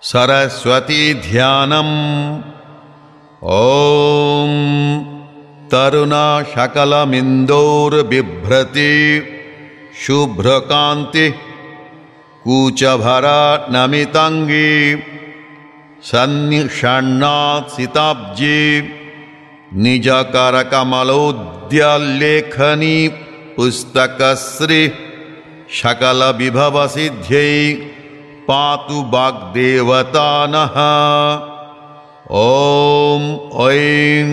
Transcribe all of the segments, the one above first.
सरस्वती ध्यानम्। ॐ तरुणा शकलमिन्दोर्बिभ्रति शुभ्रकान्ति कूचभरा नमिताङ्गी सन्निषण्णात् सिताब्जी निजकरकमलोद्यलेखनी पुस्तकश्री शकलविभवसिद्ध्यै पातु वाग्देवता नः। ॐ ऐं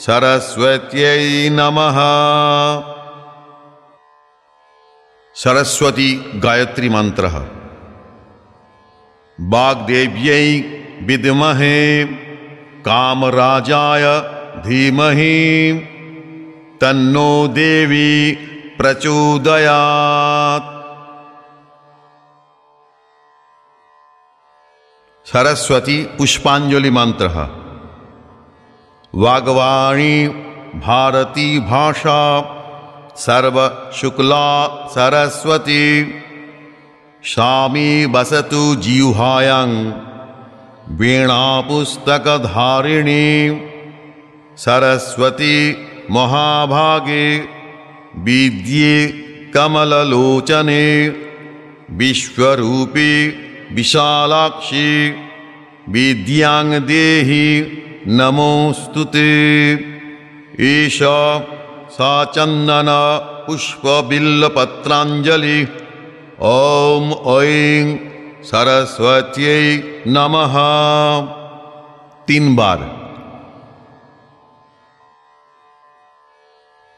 सरस्वत्यै नमः। सरस्वती गायत्री मंत्रः। वाग्देव्यै विद्महे कामराजाय धीमहि तन्नो देवी प्रचोदयात्। सरस्वती पुष्पांजलि मंत्रः। वाग्वाणी भारती भाषा सर्वशुक्ला सरस्वती शामी वसतु जिह्वायां वीणापुस्तकधारिणी सरस्वती महाभागे विद्ये कमललोचने विश्वरूपी विशालाक्षी विद्यां देहि नमोस्तुते। ईशा सा चंदन पुष्पबिल्लपत्रांजलि। ॐ ऐं सरस्वत्यै नमः। 3 बार।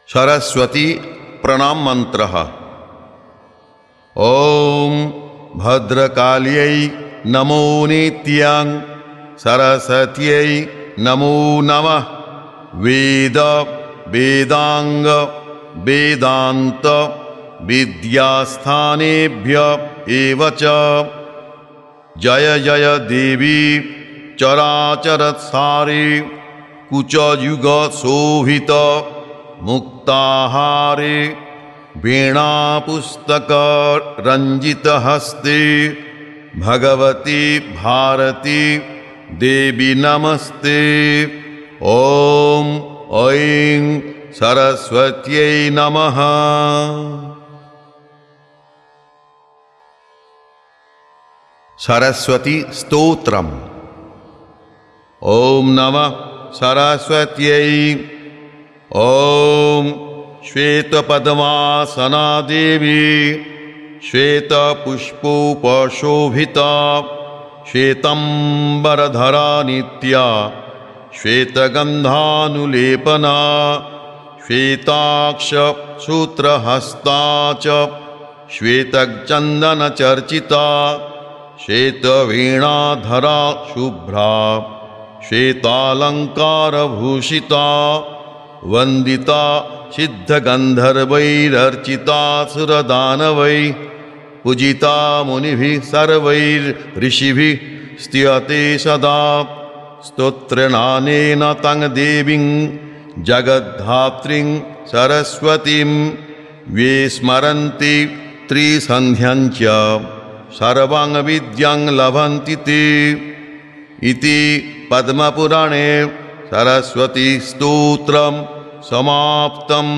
सरस्वती प्रणाम मंत्रः। ॐ भद्रकाल्यै नमो नित्यां सरस्वत्यै नमो नमः। वेद वेदांग वेदांत विद्यास्थानेभ्य एव च। जय जय देवी चराचरसारे कुचयुग शोभित मुक्ताहारे वीणापुस्तक रंजित हस्ते भगवती भारती देवी नमस्ते। ॐ ऐं सरस्वत्यै नमः। सरस्वती स्तोत्रम्। ॐ नमः सरस्वत्यै। ॐ श्वेतपद्मासना देवी श्वेतपुष्पोपशोभिता श्वेतंबरधरा नित्या श्वेतगन्धानुलेपना श्वेताक्ष सूत्रहस्ता च श्वेतचन्दनचर्चिता श्वेतवीणाधरा शुभ्रा श्वेतालङ्कारभूषिता वन्दिता सिद्धगन्धर्वैरर्चिता सुरदानवैः पूजिता मुनिभिः सर्वैर्ऋषिभिः स्तुयते सदा। स्तोत्रनानेन तं देवीं जगद्धात्रीं सरस्वतीं विस्मरन्ति त्रिसन्ध्यां च सर्वां विद्यां लभन्ति ते। इति पद्मपुराणे सरस्वती स्तोत्रं समाप्तम्।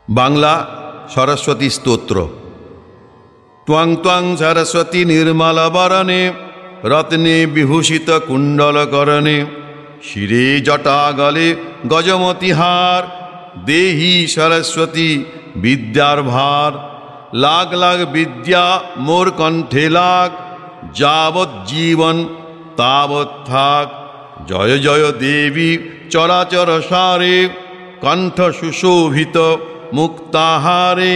बांग्ला सरस्वती स्तोत्र। त्वं त्वं सरस्वती निर्मलवरणे रत्ने विभूषित कुण्डलकरणे शिरे जटागले गजमतिहार देहि सरस्वती विद्यार्भार। लाग लाग विद्या मोर कंठे लाग जावत जीवन तावत थाक। जय जय देवी चराचर सारे कंठ सुशोभित मुक्ताहारे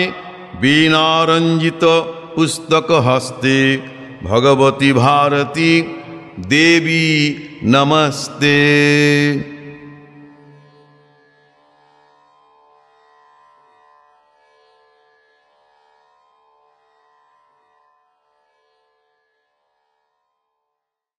वीणारंजित पुस्तक हस्ते भगवती भारती देवी नमस्ते।